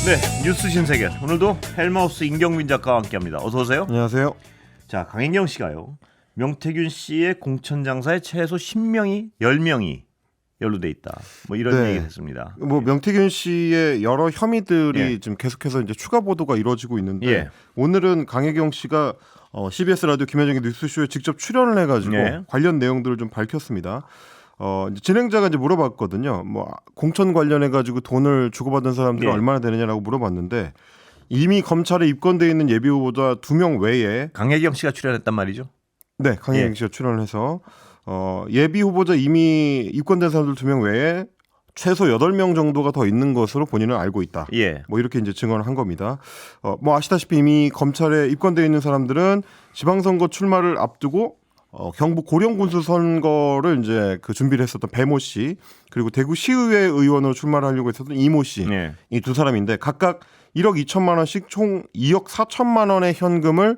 네, 뉴스 신세계. 오늘도 헬마우스 임경민 작가와 함께합니다. 어서 오세요. 안녕하세요. 자, 강행경 씨가요. 명태균 씨의 공천 장사에 최소 10명이 연루돼 있다. 뭐 이런 네. 얘기를 했습니다. 뭐 명태균 씨의 여러 혐의들이 예. 지금 계속해서 이제 추가 보도가 이루어지고 있는데 예. 오늘은 강혜경 씨가 CBS 라디오 김현정의 뉴스쇼에 직접 출연을 해가지고 예. 관련 내용들을 좀 밝혔습니다. 이제 진행자가 이제 물어봤거든요. 뭐 공천 관련해가지고 돈을 주고받은 사람들이 예. 얼마나 되느냐라고 물어봤는데 이미 검찰에 입건돼 있는 예비 후보자 2명 외에 강혜경 씨가 출연했단 말이죠. 네, 강혜경 씨가 출연을 해서 예비 후보자 이미 입건된 사람들 2명 외에 최소 8명 정도가 더 있는 것으로 본인은 알고 있다. 예. 뭐 이렇게 이제 증언을 한 겁니다. 뭐 아시다시피 이미 검찰에 입건되어 있는 사람들은 지방선거 출마를 앞두고 경북 고령군수 선거를 이제 그 준비를 했었던 배모 씨, 그리고 대구 시의회 의원으로 출마를 하려고 했었던 이모 씨, 예. 이 두 사람인데 각각 1억 2천만 원씩 총 2억 4천만 원의 현금을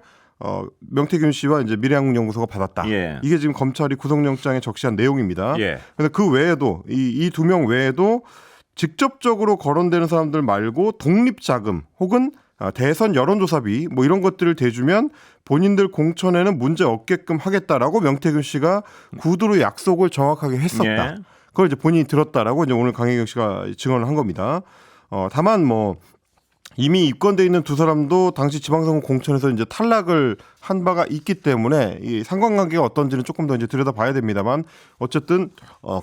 명태균 씨와 이제 미래한국연구소가 받았다. 예. 이게 지금 검찰이 구속영장에 적시한 내용입니다. 예. 그런데 그 외에도 이 2명 외에도 직접적으로 거론되는 사람들 말고 독립자금 혹은 대선 여론조사비 뭐 이런 것들을 대주면 본인들 공천에는 문제 없게끔 하겠다라고 명태균 씨가 구두로 약속을 정확하게 했었다. 예. 그걸 이제 본인이 들었다라고 이제 오늘 강혜경 씨가 증언을 한 겁니다. 다만 뭐 이미 입건돼 있는 두 사람도 당시 지방선거 공천에서 이제 탈락을 한 바가 있기 때문에 이 상관관계가 어떤지는 조금 더 이제 들여다봐야 됩니다만 어쨌든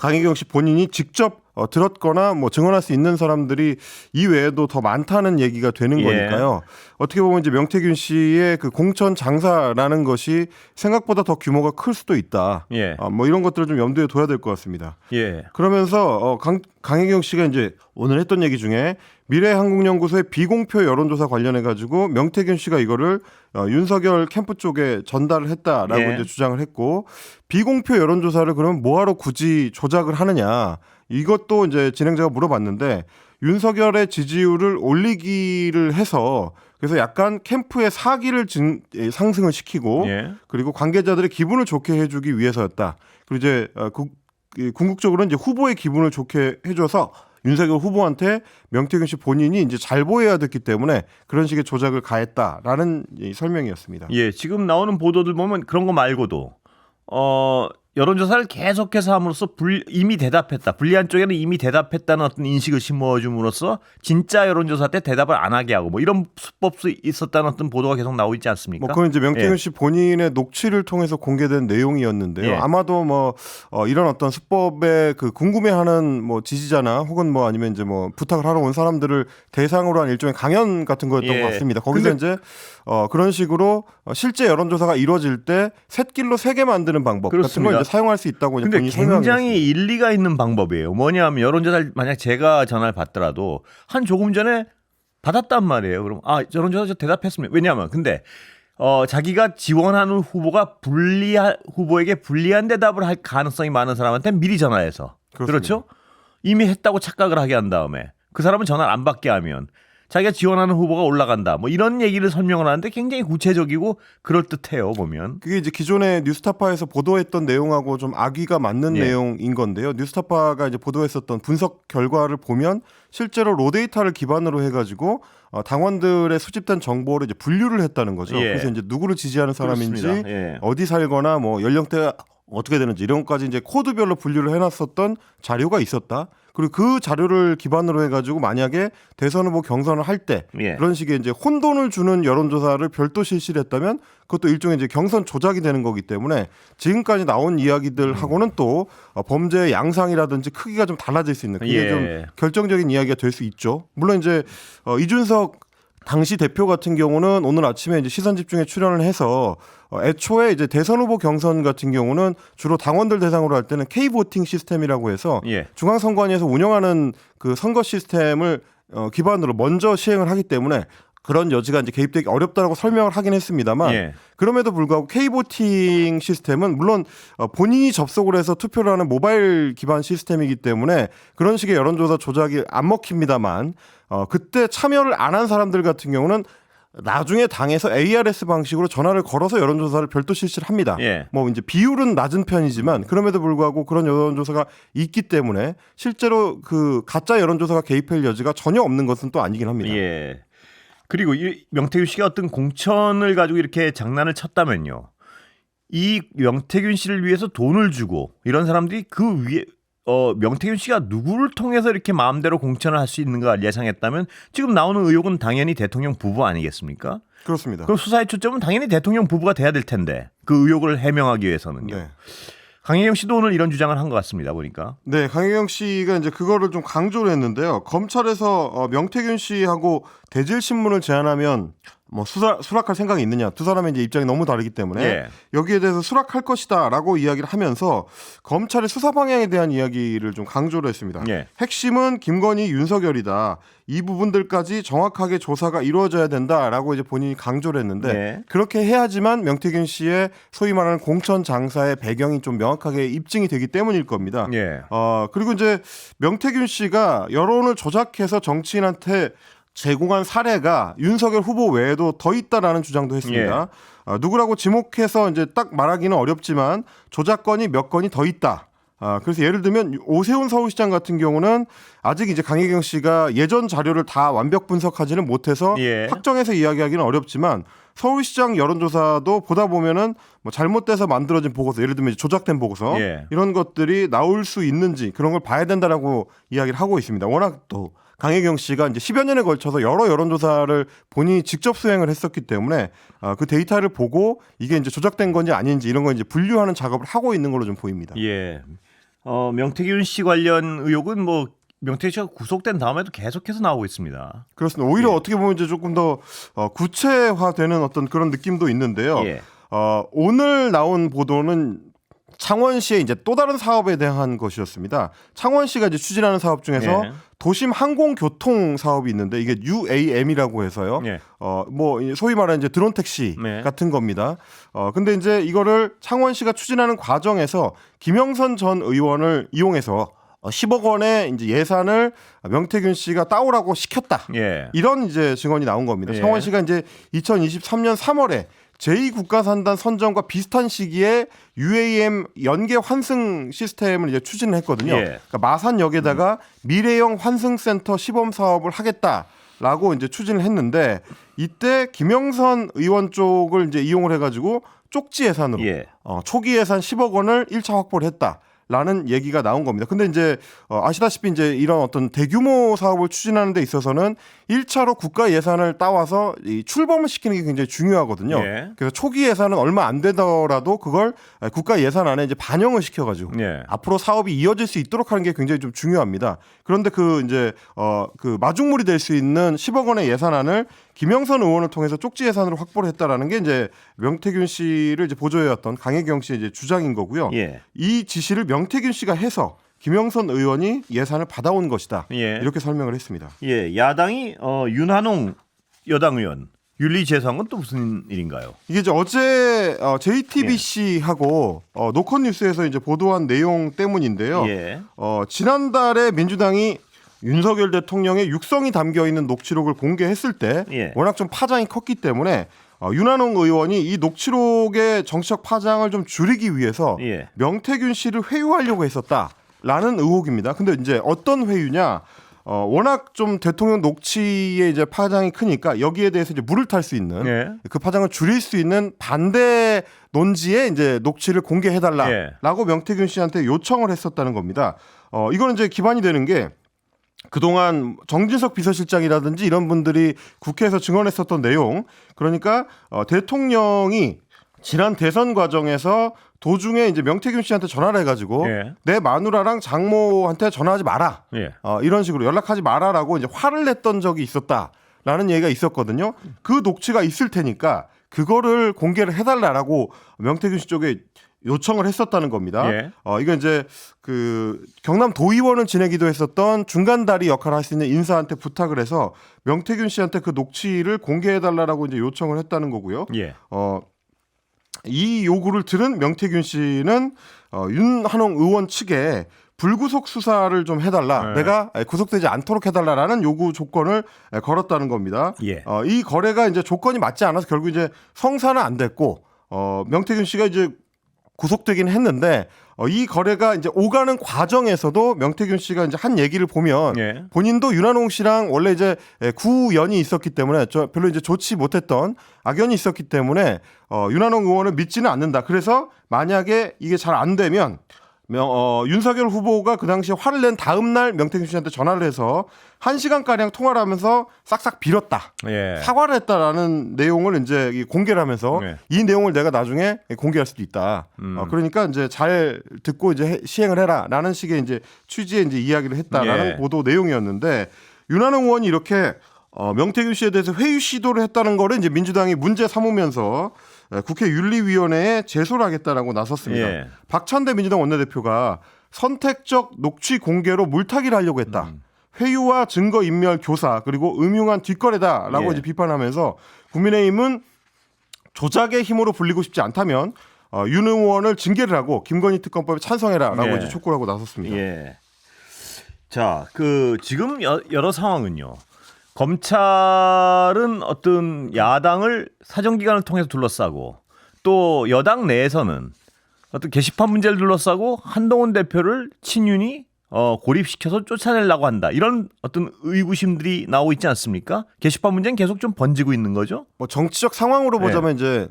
강혜경 씨 본인이 직접 들었거나 뭐 증언할 수 있는 사람들이 이 외에도 더 많다는 얘기가 되는 예. 거니까요. 어떻게 보면 이제 명태균 씨의 그 공천 장사라는 것이 생각보다 더 규모가 클 수도 있다. 예. 뭐 이런 것들을 좀 염두에 둬야 될 것 같습니다. 예. 그러면서 강혜경 씨가 이제 오늘 했던 얘기 중에 미래한국연구소의 비공표 여론조사 관련해 가지고 명태균 씨가 이거를 윤석열 캠프 쪽에 전달을 했다라고 예. 이제 주장을 했고, 비공표 여론조사를 그러면 뭐하러 굳이 조작을 하느냐, 이것도 이제 진행자가 물어봤는데 윤석열의 지지율을 올리기를 해서 그래서 약간 캠프의 사기를 상승을 시키고 예. 그리고 관계자들의 기분을 좋게 해주기 위해서였다. 그리고 이제 궁극적으로는 이제 후보의 기분을 좋게 해줘서 윤석열 후보한테 명태균 씨 본인이 이제 잘 보여야 됐기 때문에 그런 식의 조작을 가했다라는 설명이었습니다. 예. 지금 나오는 보도들 보면 그런 거 말고도 여론조사를 계속해서 함으로써 이미 대답했다. 불리한 쪽에는 이미 대답했다는 어떤 인식을 심어줌으로써 진짜 여론조사 때 대답을 안 하게 하고 뭐 이런 수법도 있었다는 어떤 보도가 계속 나오고 있지 않습니까? 뭐 그건 이제 명태균 예. 씨 본인의 녹취를 통해서 공개된 내용이었는데요. 예. 아마도 뭐 이런 어떤 수법에 그 궁금해하는 뭐 지지자나 혹은 뭐 아니면 이제 뭐 부탁을 하러 온 사람들을 대상으로 한 일종의 강연 같은 거였던 예. 것 같습니다. 거기서 이제 그런 식으로 실제 여론조사가 이루어질 때 셋길로 세게 만드는 방법 그렇습니다. 같은 걸 이제 사용할 수 있다고 이제 근데 본인이 설명했습니다. 굉장히 일리가 있는 방법이에요. 뭐냐면 여론조사를 만약 제가 전화를 받더라도 한 조금 전에 받았단 말이에요. 그럼 여론조사 저 대답했습니다. 왜냐하면 근데 자기가 지원하는 후보가 후보에게 불리한 대답을 할 가능성이 많은 사람한테 미리 전화해서 그렇습니다. 그렇죠? 이미 했다고 착각을 하게 한 다음에 그 사람은 전화를 안 받게 하면 자기가 지원하는 후보가 올라간다. 뭐 이런 얘기를 설명을 하는데 굉장히 구체적이고 그럴듯해요. 보면. 그게 이제 기존에 뉴스타파에서 보도했던 내용하고 좀 악의가 맞는 예. 내용인 건데요. 뉴스타파가 이제 보도했었던 분석 결과를 보면 실제로 로데이터를 기반으로 해가지고 당원들의 수집된 정보를 이제 분류를 했다는 거죠. 예. 그래서 이제 누구를 지지하는 사람인지, 그렇습니다. 예. 어디 살거나 뭐 연령대가 어떻게 되는지 이런 것까지 이제 코드별로 분류를 해놨었던 자료가 있었다. 그리고 그 자료를 기반으로 해가지고 만약에 대선 후보 경선을 할 때 예. 그런 식의 이제 혼돈을 주는 여론조사를 별도 실시를 했다면 그것도 일종의 이제 경선 조작이 되는 거기 때문에 지금까지 나온 이야기들하고는 또 범죄의 양상이라든지 크기가 좀 달라질 수 있는 그게 예. 좀 결정적인 이야기가 될 수 있죠. 물론 이제 이준석 당시 대표 같은 경우는 오늘 아침에 이제 시선 집중에 출연을 해서 애초에 이제 대선 후보 경선 같은 경우는 주로 당원들 대상으로 할 때는 K-보팅 시스템이라고 해서 예. 중앙선관위에서 운영하는 그 선거 시스템을 기반으로 먼저 시행을 하기 때문에 그런 여지가 이제 개입되기 어렵다라고 설명을 하긴 했습니다만 예. 그럼에도 불구하고 K-보팅 시스템은 물론 본인이 접속을 해서 투표를 하는 모바일 기반 시스템이기 때문에 그런 식의 여론조사 조작이 안 먹힙니다만 그때 참여를 안 한 사람들 같은 경우는 나중에 당에서 ARS 방식으로 전화를 걸어서 여론조사를 별도 실시를 합니다. 예. 뭐 이제 비율은 낮은 편이지만 그럼에도 불구하고 그런 여론조사가 있기 때문에 실제로 그 가짜 여론조사가 개입할 여지가 전혀 없는 것은 또 아니긴 합니다. 예. 그리고 이 명태균 씨가 어떤 공천을 가지고 이렇게 장난을 쳤다면요. 이 명태균 씨를 위해서 돈을 주고 이런 사람들이 그 위에 명태균 씨가 누구를 통해서 이렇게 마음대로 공천을 할 수 있는가 예상했다면 지금 나오는 의혹은 당연히 대통령 부부 아니겠습니까? 그렇습니다. 그럼 수사의 초점은 당연히 대통령 부부가 돼야 될 텐데 그 의혹을 해명하기 위해서는요. 네. 강혜경 씨도 오늘 이런 주장을 한 것 같습니다. 보니까. 네, 강혜경 씨가 이제 그거를 좀 강조를 했는데요. 검찰에서 명태균 씨하고 대질 신문을 제안하면 뭐 수락할 생각이 있느냐, 두 사람의 이제 입장이 너무 다르기 때문에 예. 여기에 대해서 수락할 것이다라고 이야기를 하면서 검찰의 수사 방향에 대한 이야기를 좀 강조를 했습니다. 예. 핵심은 김건희, 윤석열이다. 이 부분들까지 정확하게 조사가 이루어져야 된다라고 이제 본인이 강조를 했는데 예. 그렇게 해야지만 명태균 씨의 소위 말하는 공천 장사의 배경이 좀 명확하게 입증이 되기 때문일 겁니다. 예. 그리고 이제 명태균 씨가 여론을 조작해서 정치인한테 제공한 사례가 윤석열 후보 외에도 더 있다라는 주장도 했습니다. 누구라고 지목해서 이제 딱 말하기는 어렵지만 조작건이 몇 건이 더 있다. 그래서 예를 들면 오세훈 서울시장 같은 경우는 아직 이제 강혜경 씨가 예전 자료를 다 완벽 분석하지는 못해서 예. 확정해서 이야기하기는 어렵지만 서울시장 여론조사도 보다 보면은 뭐 잘못돼서 만들어진 보고서, 예를 들면 조작된 보고서 예. 이런 것들이 나올 수 있는지 그런 걸 봐야 된다라고 이야기를 하고 있습니다. 워낙 또 강혜경 씨가 이제 10여 년에 걸쳐서 여러 여론조사를 본인이 직접 수행을 했었기 때문에 그 데이터를 보고 이게 이제 조작된 건지 아닌지 이런 걸 이제 분류하는 작업을 하고 있는 걸로 좀 보입니다. 예. 명태균 씨 관련 의혹은 뭐 명태균 씨가 구속된 다음에도 계속해서 나오고 있습니다. 그렇습니다. 오히려 예. 어떻게 보면 이제 조금 더 구체화되는 어떤 그런 느낌도 있는데요. 예. 오늘 나온 보도는 창원시의 이제 또 다른 사업에 대한 것이었습니다. 창원시가 이제 추진하는 사업 중에서 예. 도심 항공교통 사업이 있는데 이게 UAM이라고 해서요. 예. 뭐 소위 말하는 이제 드론 택시 네. 같은 겁니다. 근데 이제 이거를 창원시가 추진하는 과정에서 김영선 전 의원을 이용해서 10억 원의 이제 예산을 명태균 씨가 따오라고 시켰다. 예. 이런 이제 증언이 나온 겁니다. 예. 창원시가 이제 2023년 3월에 제2국가산단 선정과 비슷한 시기에 UAM 연계 환승 시스템을 이제 추진을 했거든요. 예. 그러니까 마산역에다가 미래형 환승센터 시범 사업을 하겠다라고 이제 추진을 했는데 이때 김영선 의원 쪽을 이제 이용을 해가지고 쪽지 예산으로 예. 초기 예산 10억 원을 1차 확보를 했다. 라는 얘기가 나온 겁니다. 근데 이제 아시다시피 이제 이런 어떤 대규모 사업을 추진하는 데 있어서는 1차로 국가 예산을 따와서 이 출범을 시키는 게 굉장히 중요하거든요. 예. 그래서 초기 예산은 얼마 안 되더라도 그걸 국가 예산 안에 이제 반영을 시켜가지고 예. 앞으로 사업이 이어질 수 있도록 하는 게 굉장히 좀 중요합니다. 그런데 그 이제 그 마중물이 될 수 있는 10억 원의 예산안을 김영선 의원을 통해서 쪽지 예산으로 확보를 했다라는 게 이제 명태균 씨를 이제 보조해왔던 강혜경 씨의 이제 주장인 거고요. 예. 이 지시를 명태균 씨가 해서 김영선 의원이 예산을 받아온 것이다. 예. 이렇게 설명을 했습니다. 예. 야당이 윤한홍 여당 의원 윤리 제소한 건 또 무슨 일인가요? 이게 이제 어제 JTBC하고 노컷 뉴스에서 이제 보도한 내용 때문인데요. 예. 지난달에 민주당이 윤석열 대통령의 육성이 담겨 있는 녹취록을 공개했을 때 예. 워낙 좀 파장이 컸기 때문에 윤한홍 의원이 이 녹취록의 정치적 파장을 좀 줄이기 위해서 예. 명태균 씨를 회유하려고 했었다라는 의혹입니다. 근데 이제 어떤 회유냐? 워낙 좀 대통령 녹취의 이제 파장이 크니까 여기에 대해서 이제 물을 탈 수 있는 예. 그 파장을 줄일 수 있는 반대 논지에 이제 녹취를 공개해달라라고 예. 명태균 씨한테 요청을 했었다는 겁니다. 이거는 이제 기반이 되는 게 그동안 정진석 비서실장이라든지 이런 분들이 국회에서 증언했었던 내용, 그러니까 대통령이 지난 대선 과정에서 도중에 이제 명태균 씨한테 전화를 해가지고 예. 내 마누라랑 장모한테 전화하지 마라. 예. 이런 식으로 연락하지 마라라고 이제 화를 냈던 적이 있었다라는 얘기가 있었거든요. 그 녹취가 있을 테니까 그거를 공개를 해달라라고 명태균 씨 쪽에 요청을 했었다는 겁니다. 예. 이건 이제 그 경남 도의원을 지내기도 했었던 중간다리 역할을 할 수 있는 인사한테 부탁을 해서 명태균 씨한테 그 녹취를 공개해달라고 이제 요청을 했다는 거고요. 예. 이 요구를 들은 명태균 씨는 윤한홍 의원 측에 불구속 수사를 좀 해달라. 네. 내가 구속되지 않도록 해달라라는 요구 조건을 걸었다는 겁니다. 예. 이 거래가 이제 조건이 맞지 않아서 결국 이제 성사는 안 됐고 명태균 씨가 이제 구속되긴 했는데 이 거래가 이제 오가는 과정에서도 명태균 씨가 이제 한 얘기를 보면 예. 본인도 윤한홍 씨랑 원래 이제 구연이 있었기 때문에 별로 이제 좋지 못했던 악연이 있었기 때문에 윤한홍 의원을 믿지는 않는다. 그래서 만약에 이게 잘 안 되면 윤석열 후보가 그 당시에 화를 낸 다음 날 명태균 씨한테 전화를 해서 1시간가량 통화를 하면서 싹싹 빌었다. 예. 사과를 했다라는 내용을 이제 공개를 하면서 네. 이 내용을 내가 나중에 공개할 수도 있다. 그러니까 이제 잘 듣고 이제 시행을 해라라는 식의 이제 취지의 이제 이야기를 했다라는 예. 보도 내용이었는데 윤한홍 의원이 이렇게 명태균 씨에 대해서 회유 시도를 했다는 거를 이제 민주당이 문제 삼으면서 국회 윤리위원회에 제소를 하겠다라고 나섰습니다. 예. 박찬대 민주당 원내대표가 선택적 녹취 공개로 물타기를 하려고 했다. 회유와 증거 인멸 교사 그리고 음흉한 뒷거래다라고 예. 이제 비판하면서 국민의힘은 조작의 힘으로 불리고 싶지 않다면 윤 의원을 징계를 하고 김건희 특검법에 찬성해라라고 예. 이제 촉구를 하고 나섰습니다. 예. 자, 지금 여러 상황은요. 검찰은 어떤 야당을 사정기관을 통해서 둘러싸고 또 여당 내에서는 어떤 게시판 문제를 둘러싸고 한동훈 대표를 친윤이 고립시켜서 쫓아내려고 한다. 이런 어떤 의구심들이 나오고 있지 않습니까? 게시판 문제는 계속 좀 번지고 있는 거죠. 뭐 정치적 상황으로 네. 보자면 이제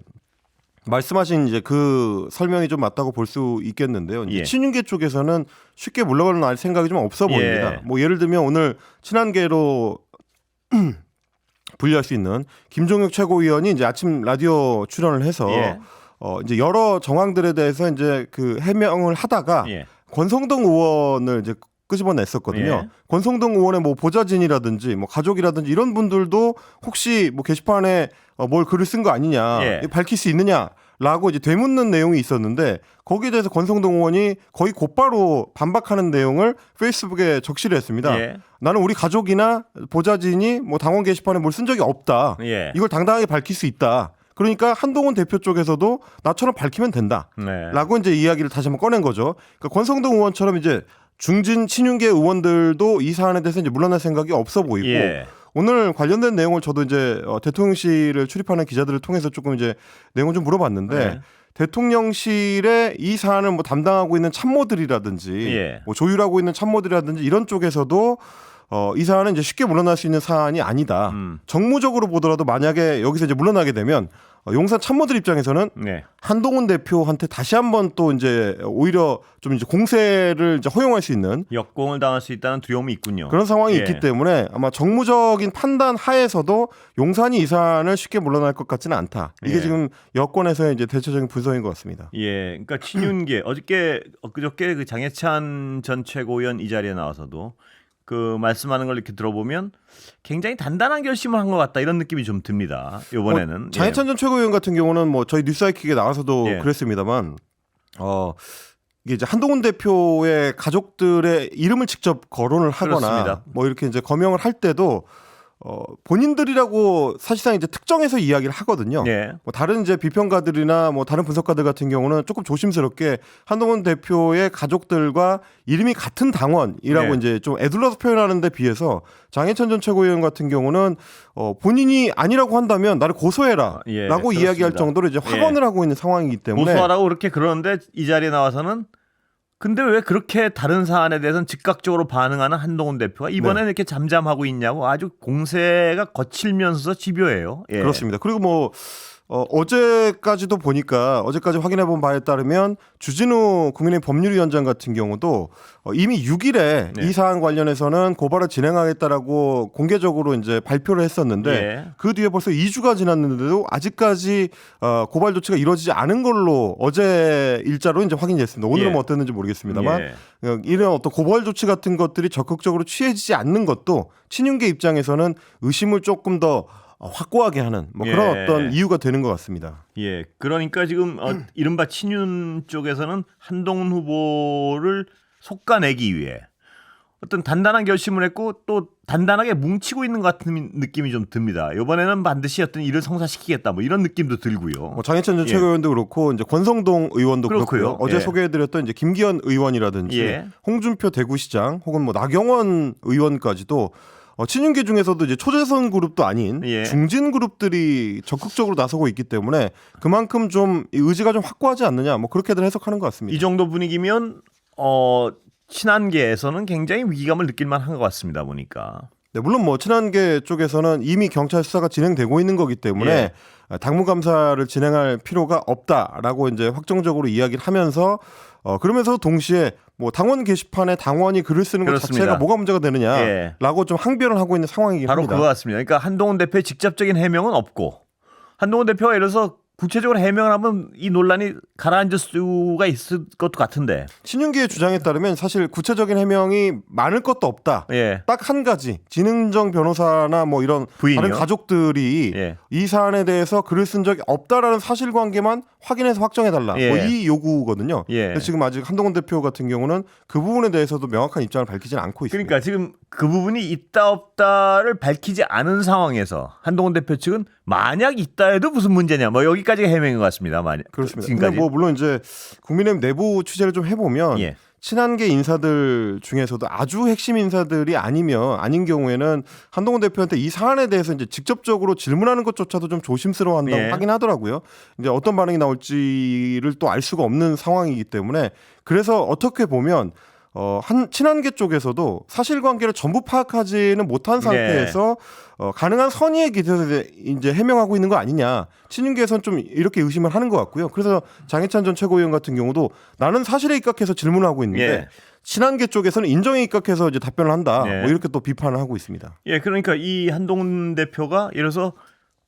말씀하신 이제 그 설명이 좀 맞다고 볼 수 있겠는데요. 이제 예. 친윤계 쪽에서는 쉽게 물러갈 생각이 좀 없어 보입니다. 예. 뭐 예를 들면 오늘 친한계로 분류할 수 있는 김종혁 최고위원이 이제 아침 라디오 출연을 해서 예. 이제 여러 정황들에 대해서 이제 그 해명을 하다가 예. 권성동 의원을 이제 끄집어냈었거든요. 예. 권성동 의원의 뭐 보좌진이라든지 뭐 가족이라든지 이런 분들도 혹시 뭐 게시판에 뭘 글을 쓴 거 아니냐 예. 밝힐 수 있느냐라고 이제 되묻는 내용이 있었는데 거기에 대해서 권성동 의원이 거의 곧바로 반박하는 내용을 페이스북에 적시를 했습니다. 예. 나는 우리 가족이나 보좌진이 뭐 당원 게시판에 뭘 쓴 적이 없다. 예. 이걸 당당하게 밝힐 수 있다. 그러니까 한동훈 대표 쪽에서도 나처럼 밝히면 된다. 네. 라고 이제 이야기를 다시 한번 꺼낸 거죠. 그러니까 권성동 의원처럼 이제 중진 친윤계 의원들도 이 사안에 대해서 이제 물러날 생각이 없어 보이고 예. 오늘 관련된 내용을 저도 이제 대통령실을 출입하는 기자들을 통해서 조금 이제 내용을 좀 물어봤는데 네. 대통령실에 이 사안을 뭐 담당하고 있는 참모들이라든지 예. 뭐 조율하고 있는 참모들이라든지 이런 쪽에서도 이 사안은 이제 쉽게 물러날 수 있는 사안이 아니다. 정무적으로 보더라도 만약에 여기서 이제 물러나게 되면 용산 참모들 입장에서는 네. 한동훈 대표한테 다시 한번 또 이제 오히려 좀 이제 공세를 이제 허용할 수 있는 역공을 당할 수 있다는 두려움이 있군요. 그런 상황이 예. 있기 때문에 아마 정무적인 판단 하에서도 용산이 이 사안을 쉽게 물러날 것 같지는 않다. 이게 예. 지금 여권에서의 이제 대체적인 분석인 것 같습니다. 예, 그러니까 친윤계 엊그저께 그 장해찬 전 최고위원 이 자리에 나와서도 그 말씀하는 걸 이렇게 들어보면 굉장히 단단한 결심을 한 것 같다 이런 느낌이 좀 듭니다. 이번에는 장해찬 전 최고위원 같은 경우는 뭐 저희 뉴스아이킥에 나와서도 예. 그랬습니다만 이게 이제 한동훈 대표의 가족들의 이름을 직접 거론을 하거나 그렇습니다. 뭐 이렇게 이제 거명을 할 때도 본인들이라고 사실상 이제 특정해서 이야기를 하거든요. 예. 뭐 다른 이제 비평가들이나 뭐 다른 분석가들 같은 경우는 조금 조심스럽게 한동훈 대표의 가족들과 이름이 같은 당원이라고 예. 이제 좀 애둘러서 표현하는 데 비해서 장해찬 전 최고위원 같은 경우는 본인이 아니라고 한다면 나를 고소해라라고 예, 이야기할 그렇습니다. 정도로 이제 확언을 하고 있는 상황이기 때문에 고소하라고 그렇게 그러는데 이 자리에 나와서는 근데 왜 그렇게 다른 사안에 대해서는 즉각적으로 반응하는 한동훈 대표가 이번에는 이렇게 잠잠하고 있냐고 아주 공세가 거칠면서 집요해요. 예. 그렇습니다. 그리고 뭐 어제까지도 보니까 어제까지 확인해 본 바에 따르면 주진우 국민의힘 법률위원장 같은 경우도 이미 6일에 네. 이 사안 관련해서는 고발을 진행하겠다라고 공개적으로 이제 발표를 했었는데 예. 그 뒤에 벌써 2주가 지났는데도 아직까지 고발 조치가 이루어지지 않은 걸로 어제 일자로 이제 확인이 됐습니다. 오늘은 예. 뭐 어땠는지 모르겠습니다만 예. 이런 어떤 고발 조치 같은 것들이 적극적으로 취해지지 않는 것도 친윤계 입장에서는 의심을 조금 더 확고하게 하는 뭐 그런 예. 어떤 이유가 되는 것 같습니다. 예, 그러니까 지금 이른바 친윤 쪽에서는 한동훈 후보를 솎아내기 위해 어떤 단단한 결심을 했고 또 단단하게 뭉치고 있는 것 같은 느낌이 좀 듭니다. 이번에는 반드시 어떤 일을 성사시키겠다 뭐 이런 느낌도 들고요. 뭐 장해찬 전 최고위원도 그렇고 이제 권성동 의원도 그렇고요. 그렇고요. 어제 예. 소개해드렸던 이제 김기현 의원이라든지 예. 홍준표 대구시장 혹은 뭐 나경원 의원까지도 친윤계 중에서도 이제 초재선 그룹도 아닌 예. 중진 그룹들이 적극적으로 나서고 있기 때문에 그만큼 좀 의지가 좀 확고하지 않느냐 뭐 그렇게들 해석하는 것 같습니다. 이 정도 분위기면 친한계에서는 굉장히 위기감을 느낄 만한 것 같습니다. 보니까. 네, 물론 뭐 친한계 쪽에서는 이미 경찰 수사가 진행되고 있는 거기 때문에 당무감사를 진행할 필요가 없다라고 이제 확정적으로 이야기를 하면서 그러면서 동시에 뭐 당원 게시판에 당원이 글을 쓰는 것 그렇습니다. 자체가 뭐가 문제가 되느냐라고 좀 항변을 하고 있는 상황이긴 바로 합니다. 그거 같습니다. 그러니까 한동훈 대표의 직접적인 해명은 없고 한동훈 대표가 예를 들어서 구체적으로 해명을 하면 이 논란이 가라앉을 수가 있을 것도 같은데. 신윤기의 주장에 따르면 사실 구체적인 해명이 많을 것도 없다. 예. 딱 한 가지 진흥정 변호사나 뭐 이런 부인이요? 다른 가족들이 예. 이 사안에 대해서 글을 쓴 적이 없다라는 사실관계만 확인해서 확정해달라. 예. 뭐 이 요구거든요. 예. 근데 지금 아직 한동훈 대표 같은 경우는 그 부분에 대해서도 명확한 입장을 밝히지는 않고 있습니다. 그러니까 지금 그 부분이 있다 없다를 밝히지 않은 상황에서 한동훈 대표 측은 만약 있다 해도 무슨 문제냐 뭐 여기까지가 해명인 것 같습니다. 만약 그렇습니다. 지금까지. 근데 뭐 물론 이제 국민의힘 내부 취재를 좀 해보면 예. 친한계 인사들 중에서도 아주 핵심 인사들이 아닌 경우에는 한동훈 대표한테 이 사안에 대해서 이제 직접적으로 질문하는 것조차도 좀 조심스러워한다고 예. 하긴 하더라고요. 이제 어떤 반응이 나올지를 또 알 수가 없는 상황이기 때문에 그래서 어떻게 보면 친한계 쪽에서도 사실관계를 전부 파악하지는 못한 상태에서 가능한 선의에 기대서 이제 해명하고 있는 거 아니냐. 친윤계에서는 좀 이렇게 의심을 하는 것 같고요. 그래서 장해찬 전 최고위원 같은 경우도 나는 사실에 입각해서 질문을 하고 있는데 예. 친한계 쪽에서는 인정에 입각해서 이제 답변을 한다. 예. 뭐 이렇게 또 비판을 하고 있습니다. 예, 그러니까 이 한동훈 대표가 예를 들어서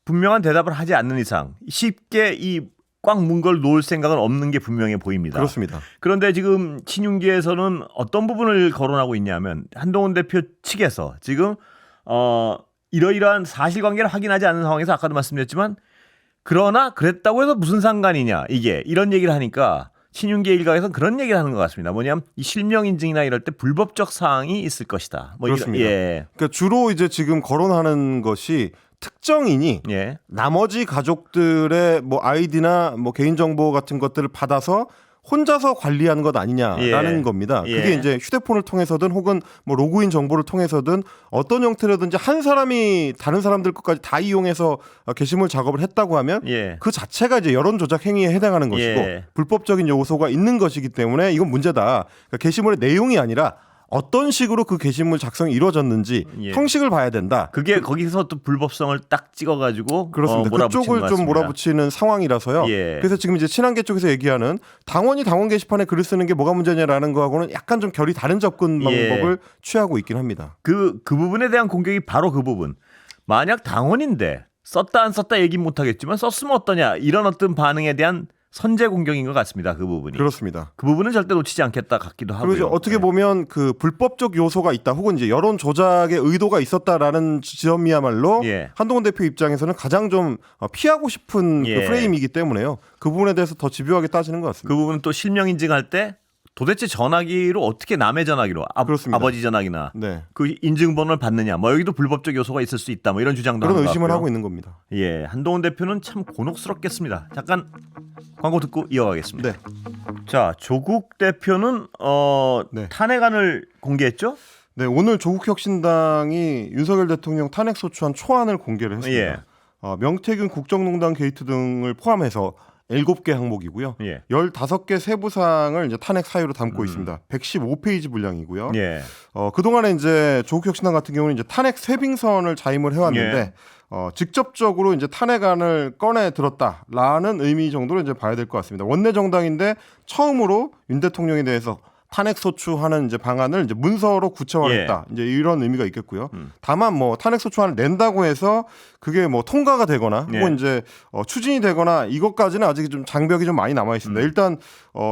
분명한 대답을 하지 않는 이상 쉽게 이 꽉 문 걸 놓을 생각은 없는 게 분명해 보입니다. 그렇습니다. 그런데 지금 친윤계에서는 어떤 부분을 거론하고 있냐면 한동훈 대표 측에서 지금 이러이러한 사실관계를 확인하지 않는 상황에서 아까도 말씀드렸지만 그러나 그랬다고 해서 무슨 상관이냐 이게 이런 얘기를 하니까 친윤계 일각에서는 그런 얘기를 하는 것 같습니다. 뭐냐면 이 실명 인증이나 이럴 때 불법적 사항이 있을 것이다. 뭐 그렇습니다. 예. 그러니까 주로 이제 지금 거론하는 것이 특정인이 예. 나머지 가족들의 뭐 아이디나 뭐 개인정보 같은 것들을 받아서 혼자서 관리하는 것 아니냐라는 예. 겁니다. 예. 그게 이제 휴대폰을 통해서든 혹은 뭐 로그인 정보를 통해서든 어떤 형태로든지 한 사람이 다른 사람들 것까지 다 이용해서 게시물 작업을 했다고 하면 예. 그 자체가 이제 여론 조작 행위에 해당하는 것이고 예. 불법적인 요소가 있는 것이기 때문에 이건 문제다. 그러니까 게시물의 내용이 아니라 어떤 식으로 그 게시물 작성이 이루어졌는지 예. 형식을 봐야 된다. 그게 거기서 또 불법성을 딱 찍어가지고 그렇습니다. 몰아붙이는 그쪽을 것 좀 같습니다. 몰아붙이는 상황이라서요. 예. 그래서 지금 이제 친한계 쪽에서 얘기하는 당원이 당원 게시판에 글을 쓰는 게 뭐가 문제냐라는 거하고는 약간 좀 결이 다른 접근 예. 방법을 취하고 있긴 합니다. 그 부분에 대한 공격이 바로 그 부분. 만약 당원인데 썼다 안 썼다 얘기 못 하겠지만 썼으면 어떠냐 이런 어떤 반응에 대한 선제 공격인 것 같습니다. 그 부분이. 그렇습니다. 그 부분은 절대 놓치지 않겠다 같기도 하고요. 그리고 이제 어떻게 예. 보면 그 불법적 요소가 있다 혹은 이제 여론 조작의 의도가 있었다라는 지점이야말로 예. 한동훈 대표 입장에서는 가장 좀 피하고 싶은 예. 그 프레임이기 때문에요. 그 부분에 대해서 더 집요하게 따지는 것 같습니다. 그 부분은 또 실명 인증할 때 도대체 전화기로 어떻게 남의 전화기로 그렇습니다. 아버지 전화기나 네. 그 인증번호를 받느냐 뭐 여기도 불법적 요소가 있을 수 있다 뭐 이런 주장도 그런 하는 것 의심을 같고요. 하고 있는 겁니다. 예, 한동훈 대표는 참 곤혹스럽겠습니다. 잠깐 광고 듣고 이어가겠습니다. 네. 자, 조국 대표는 네. 탄핵안을 공개했죠? 네, 오늘 조국혁신당이 윤석열 대통령 탄핵소추안 초안을 공개를 했습니다. 예. 명태균 국정농단 게이트 등을 포함해서 7개 항목이고요. 예. 15개 세부사항을 이제 탄핵 사유로 담고 있습니다. 115페이지 분량이고요. 예. 그동안에 이제 조국혁신당 같은 경우는 이제 탄핵 쇄빙선을 자임을 해왔는데 예. 직접적으로 이제 탄핵안을 꺼내 들었다라는 의미 정도로 이제 봐야 될 것 같습니다. 원내 정당인데 처음으로 윤 대통령에 대해서 탄핵 소추하는 이제 방안을 이제 문서로 구체화했다. 이제 이런 의미가 있겠고요. 다만 뭐 탄핵 소추안을 낸다고 해서 그게 뭐 통과가 되거나 혹은 예. 이제 추진이 되거나 이것까지는 아직 좀 장벽이 좀 많이 남아 있습니다. 일단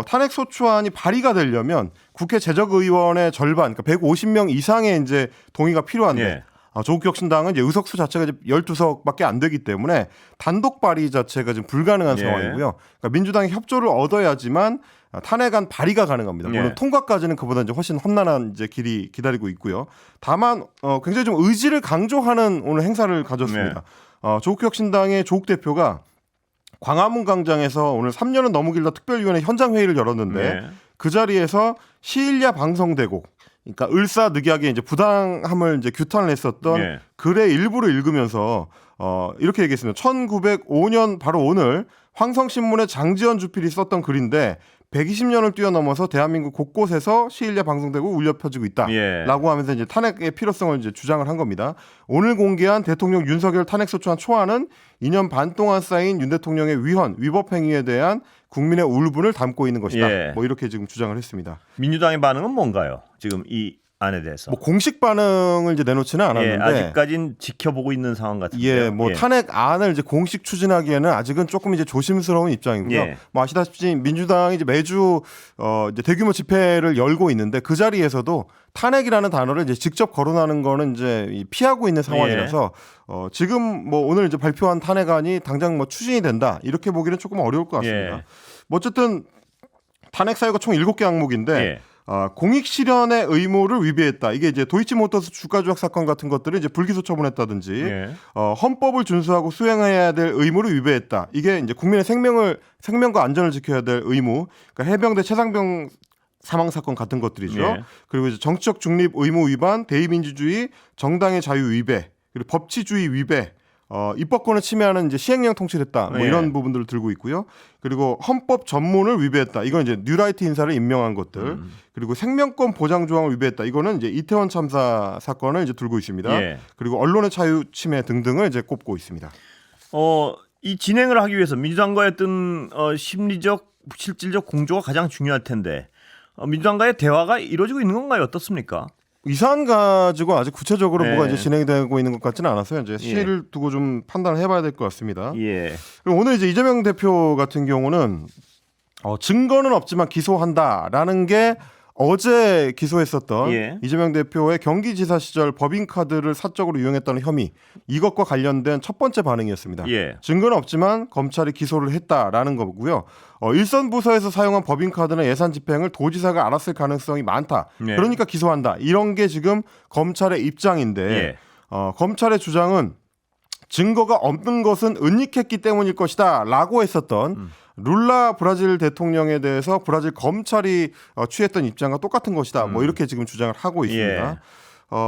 탄핵 소추안이 발의가 되려면 국회 재적의원의 절반, 그러니까 150명 이상의 이제 동의가 필요한데. 예. 조국혁신당은 이제 의석수 자체가 이제 12석밖에 안 되기 때문에 단독 발의 자체가 지금 불가능한 예. 상황이고요. 그러니까 민주당이 협조를 얻어야지만 탄핵안 발의가 가능합니다. 물론 예. 통과까지는 그보다 이제 훨씬 험난한 이제 길이 기다리고 있고요. 다만 굉장히 좀 의지를 강조하는 오늘 행사를 가졌습니다. 조국혁신당의 조국 대표가 광화문 광장에서 오늘 3년은 너무 길다 특별위원회 현장 회의를 열었는데 네. 그 자리에서 시일야 방송대곡, 그러니까 을사늑약에 이제 부당함을 이제 규탄을 했었던 네. 글의 일부를 읽으면서 이렇게 얘기했습니다. 1905년 바로 오늘 황성신문의 장지연 주필이 썼던 글인데 120년을 뛰어넘어서 대한민국 곳곳에서 시일야 방송되고 울려 퍼지고 있다라고 예. 하면서 이제 탄핵의 필요성을 이제 주장을 한 겁니다. 오늘 공개한 대통령 윤석열 탄핵소추안 초안은 2년 반 동안 쌓인 윤 대통령의 위법 행위에 대한 국민의 울분을 담고 있는 것이다. 예. 뭐 이렇게 지금 주장을 했습니다. 민주당의 반응은 뭔가요? 지금 이 안에 대해서. 뭐 공식 반응을 이제 내놓지는 예, 않았는데 아직까진 지켜보고 있는 상황 같은데요. 예, 뭐 탄핵안을 이제 공식 추진하기에는 아직은 조금 이제 조심스러운 입장이고요. 예. 뭐 아시다시피 민주당이 이제 매주 이제 대규모 집회를 열고 있는데 그 자리에서도 탄핵이라는 단어를 이제 직접 거론하는 거는 이제 피하고 있는 상황이라서 지금 뭐 오늘 이제 발표한 탄핵안이 당장 뭐 추진이 된다 이렇게 보기는 조금 어려울 것 같습니다. 예. 뭐 어쨌든 탄핵 사유가 총 7개 항목인데. 예. 공익 실현의 의무를 위배했다. 이게 이제 도이치모터스 주가 조작 사건 같은 것들을 이제 불기소 처분했다든지 예. 헌법을 준수하고 수행해야 될 의무를 위배했다. 이게 이제 국민의 생명과 안전을 지켜야 될 의무. 그러니까 해병대 최상병 사망 사건 같은 것들이죠. 예. 그리고 이제 정치적 중립 의무 위반, 대의민주주의, 정당의 자유 위배, 그리고 법치주의 위배. 입법권을 침해하는 이제 시행령 통치했다. 뭐 예. 이런 부분들을 들고 있고요. 그리고 헌법 전문을 위배했다. 이건 이제 뉴라이트 인사를 임명한 것들. 그리고 생명권 보장 조항을 위배했다. 이거는 이제 이태원 참사 사건을 이제 들고 있습니다. 예. 그리고 언론의 자유 침해 등등을 이제 꼽고 있습니다. 이 진행을 하기 위해서 민주당과의 어떤 심리적, 실질적 공조가 가장 중요할 텐데 민주당과의 대화가 이루어지고 있는 건가요? 어떻습니까? 이 사안 가지고 아직 구체적으로 네. 뭐가 이제 진행되고 있는 것 같지는 않아서요. 이제 시일을 두고 좀 판단을 해봐야 될 것 같습니다. 예. 그리고 오늘 이제 이재명 대표 같은 경우는 증거는 없지만 기소한다라는 게 어제 기소했었던 예. 이재명 대표의 경기지사 시절 법인카드를 사적으로 이용했다는 혐의 이것과 관련된 첫 번째 반응이었습니다. 예. 증거는 없지만 검찰이 기소를 했다라는 거고요. 일선 부서에서 사용한 법인카드는 예산 집행을 도지사가 알았을 가능성이 많다. 예. 그러니까 기소한다. 이런 게 지금 검찰의 입장인데 예. 검찰의 주장은 증거가 없는 것은 은닉했기 때문일 것이다 라고 했었던 룰라 브라질 대통령에 대해서 브라질 검찰이 취했던 입장과 똑같은 것이다. 뭐 이렇게 지금 주장을 하고 있습니다. 예.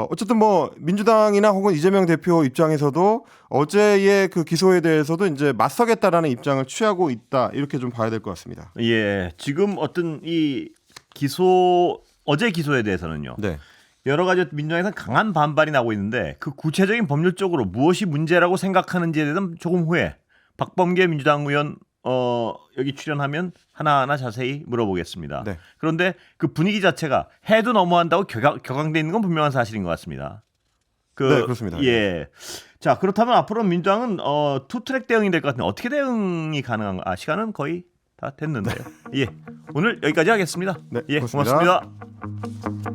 어쨌든 뭐 민주당이나 혹은 이재명 대표 입장에서도 어제의 그 기소에 대해서도 이제 맞서겠다라는 입장을 취하고 있다. 이렇게 좀 봐야 될 것 같습니다. 예. 지금 어떤 이 어제 기소에 대해서는요. 네. 여러 가지 민주당에서 강한 반발이 나오고 있는데 그 구체적인 법률적으로 무엇이 문제라고 생각하는지에 대해서는 조금 후에 박범계 민주당 의원 여기 출연하면 하나하나 자세히 물어보겠습니다. 네. 그런데 그 분위기 자체가 해도 너무한다고 격앙돼 있는 건 분명한 사실인 것 같습니다. 네, 그렇습니다. 예. 자, 그렇다면 앞으로 민주당은 투트랙 대응이 될 것 같은데 어떻게 대응이 가능한가? 시간은 거의 다 됐는데요. 예. 오늘 여기까지 하겠습니다. 네, 예, 고맙습니다. 고맙습니다.